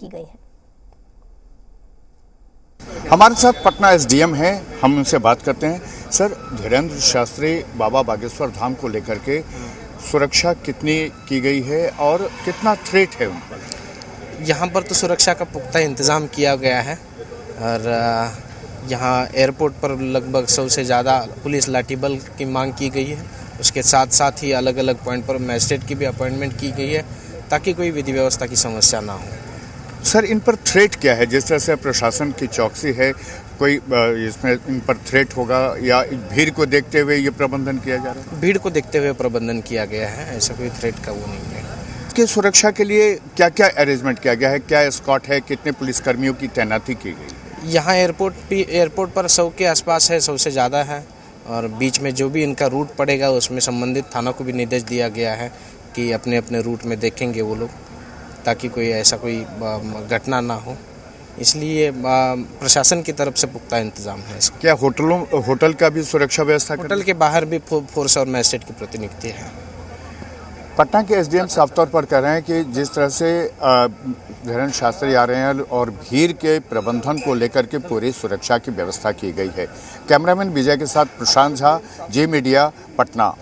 की गई है। हमारे साथ पटना एसडीएम हैं, हम उनसे बात करते हैं। सर, धीरेन्द्र शास्त्री बाबा बागेश्वर धाम को लेकर के सुरक्षा कितनी की गई है और कितना थ्रेट है उन पर? यहाँ पर तो सुरक्षा का पुख्ता इंतज़ाम किया गया है और यहाँ एयरपोर्ट पर लगभग 100 से ज़्यादा पुलिस लाठी बल की मांग की गई है। उसके साथ साथ ही अलग अलग पॉइंट पर मैजिस्ट्रेट की भी अपॉइंटमेंट की गई है ताकि कोई विधि व्यवस्था की समस्या ना हो। सर, इन पर थ्रेट क्या है? जिस तरह से प्रशासन की चौकसी है, कोई इसमें इन पर थ्रेट होगा या भीड़ को देखते हुए ये प्रबंधन किया जा रहा है? भीड़ को देखते हुए प्रबंधन किया गया है, ऐसा कोई थ्रेट का वो नहीं है। इसकी सुरक्षा के लिए क्या क्या अरेंजमेंट किया गया है? क्या एस्कॉर्ट है? कितने पुलिसकर्मियों की तैनाती की गई? यहाँ एयरपोर्ट पर 100 के आसपास है, 100 से ज़्यादा है और बीच में जो भी इनका रूट पड़ेगा उसमें संबंधित थाना को भी निर्देश दिया गया है कि अपने अपने रूट में देखेंगे वो लोग ताकि कोई ऐसा कोई घटना ना हो। इसलिए प्रशासन की तरफ से पुख्ता इंतजाम है इसका। क्या होटल का भी सुरक्षा व्यवस्था? होटल के बाहर भी फोर्स और मैजिस्ट्रेट की प्रतिनियुक्ति है। पटना के एसडीएम साफ तौर पर कह रहे हैं कि जिस तरह से धीरेन्द्र शास्त्री आ रहे हैं और भीड़ के प्रबंधन को लेकर के पूरी सुरक्षा की व्यवस्था की गई है। कैमरामैन विजय के साथ प्रशांत झा, जी मीडिया, पटना।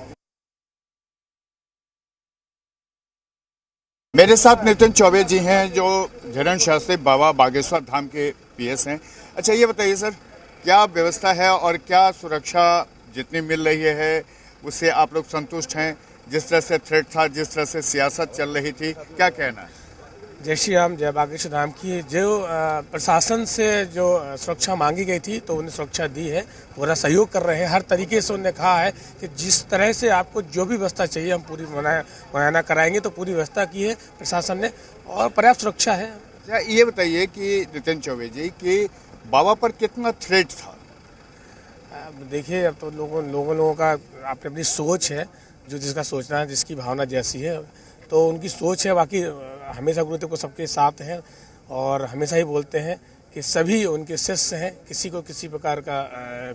मेरे साथ नितिन चौबे जी हैं जो धीरेन्द्र शास्त्री बाबा बागेश्वर धाम के पीएस हैं। अच्छा, ये बताइए सर, क्या व्यवस्था है और क्या सुरक्षा जितनी मिल रही है उससे आप लोग संतुष्ट हैं? जिस तरह से थ्रेट था, जिस तरह से सियासत चल रही थी, क्या कहना है? जय श्री राम, जय बागेश्वर धाम की। जो प्रशासन से जो सुरक्षा मांगी गई थी तो उन्हें सुरक्षा दी है, पूरा सहयोग कर रहे हैं। हर तरीके से उन्होंने कहा है कि जिस तरह से आपको जो भी व्यवस्था चाहिए हम पूरी मुहैया कराएंगे, तो पूरी व्यवस्था की है प्रशासन ने और पर्याप्त सुरक्षा है। अच्छा, ये बताइए कि नितिन चौबे जी कि बाबा पर कितना थ्रेट था? देखिए, अब तो लोगों का अपनी अपनी सोच है, जो जिसका सोचना है, जिसकी भावना जैसी है तो उनकी सोच है। बाकी हमेशा गुरुदेव को सबके साथ हैं और हमेशा ही बोलते हैं कि सभी उनके शिष्य हैं, किसी को किसी प्रकार का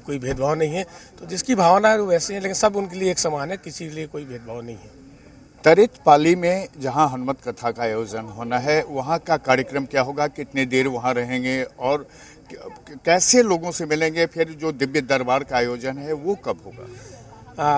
कोई भेदभाव नहीं है। तो जिसकी भावना है वो वैसे है, लेकिन सब उनके लिए एक समान है, किसी के लिए कोई भेदभाव नहीं है। तरित पाली में जहां हनुमत कथा का आयोजन होना है, वहां का कार्यक्रम क्या होगा? कितनी देर वहां रहेंगे और कैसे लोगों से मिलेंगे? फिर जो दिव्य दरबार का आयोजन है वो कब होगा?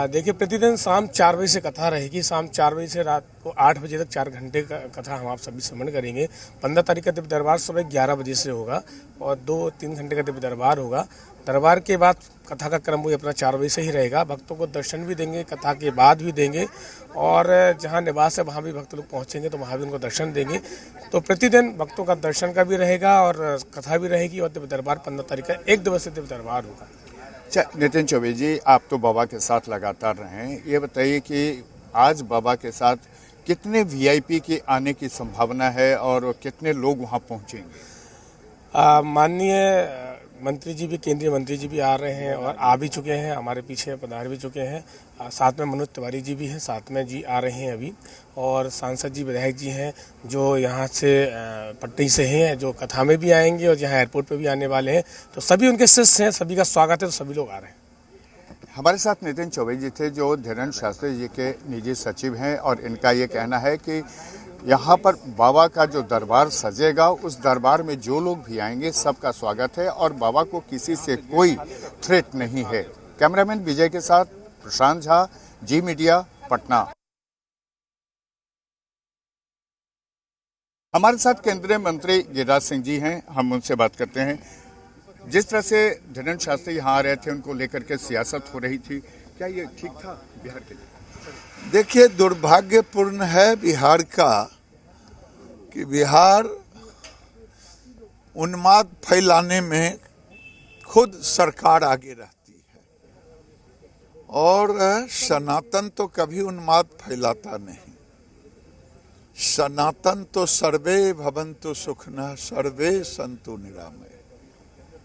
देखिए, प्रतिदिन शाम 4 बजे से कथा रहेगी। शाम 4 बजे से रात को 8 बजे तक 4 घंटे का कथा हम आप सभी श्रवण करेंगे। 15 तारीख का दिव्य दरबार सुबह 11 बजे से होगा और 2-3 घंटे का दिव्य दरबार होगा। दरबार के बाद कथा का क्रम वही अपना 4 बजे से ही रहेगा। भक्तों को दर्शन भी देंगे, कथा के बाद भी देंगे और जहाँ निवास है वहाँ भी भक्त लोग पहुँचेंगे तो वहाँ भी उनको दर्शन देंगे। तो प्रतिदिन भक्तों का दर्शन का भी रहेगा और कथा भी रहेगी और दिव्य दरबार 15 तारीख का 1 दिवसीय दिव्य दरबार होगा। अच्छा, नितिन चौबे जी, आप तो बाबा के साथ लगातार रहे हैं, ये बताइए कि आज बाबा के साथ कितने वीआईपी के आने की संभावना है और कितने लोग वहां पहुंचेंगे? माननीय मंत्री जी भी, केंद्रीय मंत्री जी भी आ रहे हैं और आ भी चुके हैं, हमारे पीछे पधार भी चुके हैं। साथ में मनोज तिवारी जी भी हैं, साथ में जी आ रहे हैं अभी, और सांसद जी, विधायक जी हैं जो यहाँ से पटना से हैं, जो कथा में भी आएंगे और जहाँ एयरपोर्ट पे भी आने वाले हैं। तो सभी उनके शिष्य हैं, सभी का स्वागत है, तो सभी लोग आ रहे हैं। हमारे साथ नितिन चौबे जी थे जो धीरेन्द्र शास्त्री जी के निजी सचिव हैं और इनका ये कहना है कि यहाँ पर बाबा का जो दरबार सजेगा उस दरबार में जो लोग भी आएंगे सबका स्वागत है और बाबा को किसी से कोई थ्रेट नहीं है। कैमरामैन विजय के साथ प्रशांत झा, जी मीडिया, पटना। हमारे साथ केंद्रीय मंत्री गिरिराज सिंह जी हैं, हम उनसे बात करते हैं। जिस तरह से धीरेन्द्र शास्त्री यहाँ आ रहे थे, उनको लेकर के सियासत हो रही थी, क्या ये ठीक था बिहार के लिए? देखिए, दुर्भाग्यपूर्ण है बिहार का कि बिहार उन्माद फैलाने में खुद सरकार आगे रहती है और सनातन तो कभी उन्माद फैलाता नहीं। सनातन तो सर्वे भवन्तु सुखिनः सर्वे सन्तु निरामय।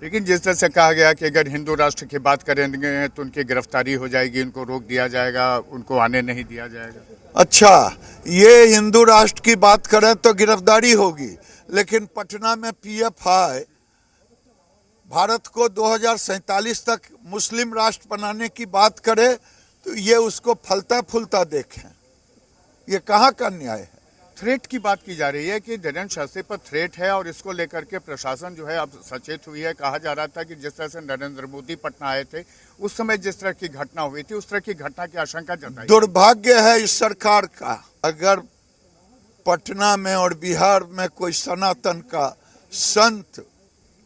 लेकिन जिस तरह से कहा गया कि अगर हिंदू राष्ट्र की बात करेंगे तो उनकी गिरफ्तारी हो जाएगी, उनको रोक दिया जाएगा, उनको आने नहीं दिया जाएगा। अच्छा, ये हिंदू राष्ट्र की बात करें तो गिरफ्तारी होगी, लेकिन पटना में पीएफआई भारत को 2047 तक मुस्लिम राष्ट्र बनाने की बात करे तो ये उसको फलता फूलता देखें। ये कहाँ का न्याय है? थ्रेट की बात की जा रही है कि धीरेन्द्र शास्त्री पर थ्रेट है और इसको लेकर के प्रशासन जो है अब सचेत हुई है। कहा जा रहा था कि जिस तरह से नरेंद्र मोदी पटना आए थे उस समय जिस तरह की घटना हुई थी उस तरह की घटना की आशंका जताई। दुर्भाग्य है इस सरकार का, अगर पटना में और बिहार में कोई सनातन का संत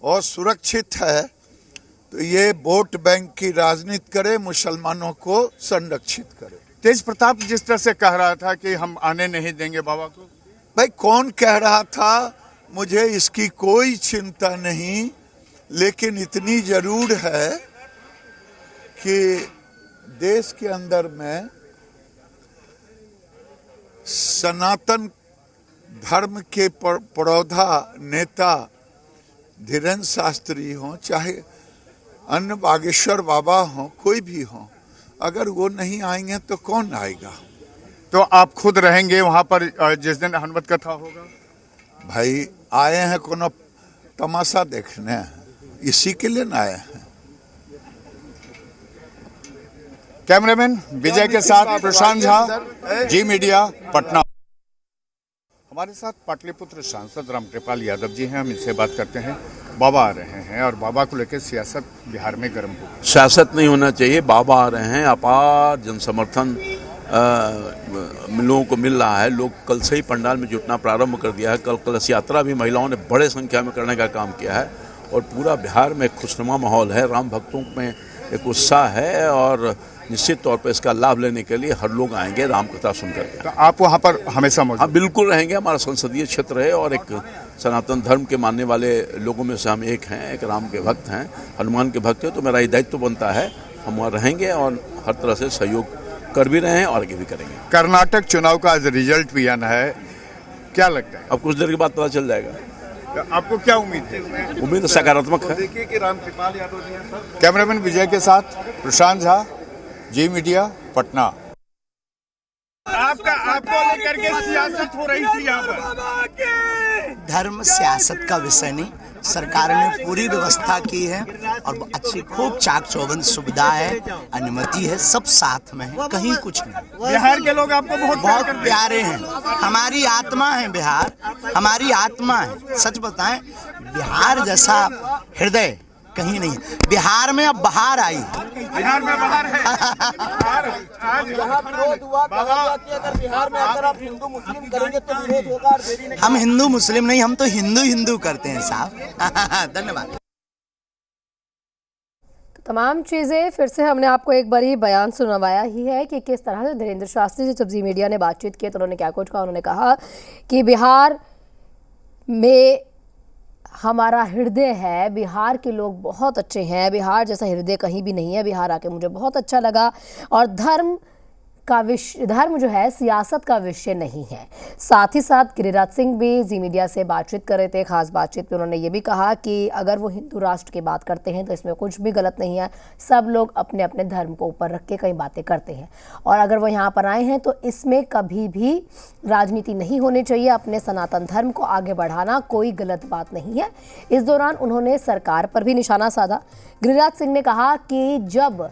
और सुरक्षित है तो ये वोट बैंक की राजनीति करे, मुसलमानों को संरक्षित करे। तेज प्रताप जिस तरह से कह रहा था कि हम आने नहीं देंगे बाबा को, भाई कौन कह रहा था, मुझे इसकी कोई चिंता नहीं, लेकिन इतनी जरूर है कि देश के अंदर में सनातन धर्म के प्रौधा नेता धीरेन्द्र शास्त्री हों, चाहे अन्य बागेश्वर बाबा हों, कोई भी हों, अगर वो नहीं आएंगे तो कौन आएगा। तो आप खुद रहेंगे वहां पर जिस दिन हनुमत कथा होगा? भाई आए हैं कोनो तमाशा देखने, इसी के लिए ना आए हैं। कैमरामैन विजय के साथ प्रशांत झा, जी मीडिया, पटना। हमारे साथ पाटलिपुत्र सांसद रामकृपाल यादव जी हैं, हम इनसे बात करते हैं। बाबा आ रहे हैं और बाबा को लेकर सियासत बिहार में गर्म हो गई। सियासत नहीं होना चाहिए, बाबा आ रहे हैं, अपार जन समर्थन लोगों को मिल रहा है। लोग कल से ही पंडाल में जुटना प्रारंभ कर दिया है। कल कलश यात्रा भी महिलाओं ने बड़े संख्या में करने का काम किया है और पूरा बिहार में खुशनुमा माहौल है। राम भक्तों में एक उत्साह है और निश्चित तौर पर इसका लाभ लेने के लिए हर लोग आएंगे राम कथा सुनकर के। तो आप वहां पर हमेशा मौजूद? हाँ, बिल्कुल रहेंगे। हमारा संसदीय क्षेत्र है और एक सनातन धर्म के मानने वाले लोगों में से हम एक हैं, एक राम के भक्त हैं, हनुमान के भक्त हैं। तो मेरा ये दायित्व बनता है, हम वहाँ रहेंगे और हर तरह से सहयोग कर भी रहे हैं और आगे भी करेंगे। कर्नाटक चुनाव का आज रिजल्ट भी आना है, क्या लगता है? अब कुछ देर के बाद पता चल जाएगा। तो आपको क्या उम्मीद है? उम्मीद सकारात्मक है। देखिए कि रामकृपाल यादव जी हैं सर। कैमरामैन विजय के साथ प्रशांत झा, जी मीडिया, पटना। आपको लेकर के सियासत हो रही थी यहाँ पर। धर्म सियासत का विषय नहीं, सरकार ने पूरी व्यवस्था की है और अच्छी खूब चाक चौबंद सुविधा है, अनुमति है, सब साथ में है, कहीं कुछ नहीं। बिहार के लोग आपको बहुत प्यारे हैं, हमारी आत्मा है बिहार, हमारी आत्मा है। सच बताएं, बिहार जैसा हृदय कहीं नहीं। बिहार में अब बहार आई, बिहार में बाहर है। आज विरोध हुआ, कहा कि अगर बिहार में अगर आप हिंदू मुस्लिम करेंगे तो विरोध होगा और देरी नहीं। हम हिंदू मुस्लिम नहीं, हम तो हिंदू करते हैं साहब। धन्यवाद। तमाम चीज़ें फिर से हमने आपको एक बार ही बयान सुनवाया ही है कि किस तरह से धीरेन्द्र शास्त्री से जब जी मीडिया ने बातचीत की तो उन्होंने क्या कुछ कहा। उन्होंने कहा कि बिहार में हमारा हृदय है, बिहार के लोग बहुत अच्छे हैं, बिहार जैसा हृदय कहीं भी नहीं है। बिहार आके मुझे बहुत अच्छा लगा और धर्म जो है सियासत का विषय नहीं है। साथ ही साथ गिरिराज सिंह भी जी मीडिया से बातचीत कर रहे थे। खास बातचीत में उन्होंने ये भी कहा कि अगर वो हिंदू राष्ट्र की बात करते हैं तो इसमें कुछ भी गलत नहीं है। सब लोग अपने अपने धर्म को ऊपर रख के कई बातें करते हैं और अगर वो यहाँ पर आए हैं तो इसमें कभी भी राजनीति नहीं होनी चाहिए। अपने सनातन धर्म को आगे बढ़ाना कोई गलत बात नहीं है। इस दौरान उन्होंने सरकार पर भी निशाना साधा। गिरिराज सिंह ने कहा कि जब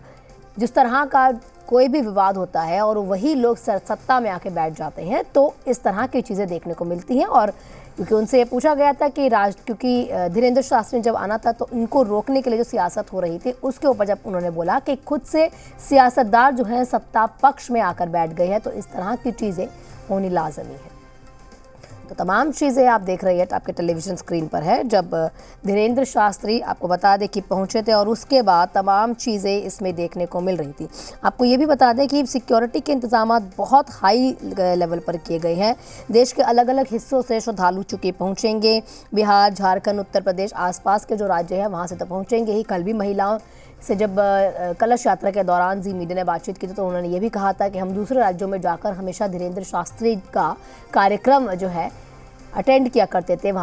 जिस तरह का कोई भी विवाद होता है और वही लोग सत्ता में आके बैठ जाते हैं तो इस तरह की चीज़ें देखने को मिलती हैं। और क्योंकि उनसे ये पूछा गया था कि क्योंकि धीरेन्द्र शास्त्री जब आना था तो इनको रोकने के लिए जो सियासत हो रही थी उसके ऊपर जब उन्होंने बोला कि खुद से सियासतदार जो हैं सत्ता पक्ष में आकर बैठ गए हैं तो इस तरह की चीज़ें होनी लाजमी है। तो तमाम चीज़ें आप देख रही है आपके टेलीविज़न स्क्रीन पर है। जब धीरेन्द्र शास्त्री आपको बता दें कि पहुंचे थे और उसके बाद तमाम चीज़ें इसमें देखने को मिल रही थी। आपको ये भी बता दें कि सिक्योरिटी के इंतजाम बहुत हाई लेवल पर किए गए हैं। देश के अलग अलग हिस्सों से श्रद्धालु चूँकि पहुँचेंगे, बिहार, झारखंड, उत्तर प्रदेश, आसपास के जो राज्य हैं वहाँ से तो पहुँचेंगे ही। कल भी महिलाओं से जब कलश यात्रा के दौरान जी मीडिया ने बातचीत की थी तो उन्होंने ये भी कहा था कि हम दूसरे राज्यों में जाकर हमेशा धीरेन्द्र शास्त्री का कार्यक्रम जो है अटेंड किया करते थे।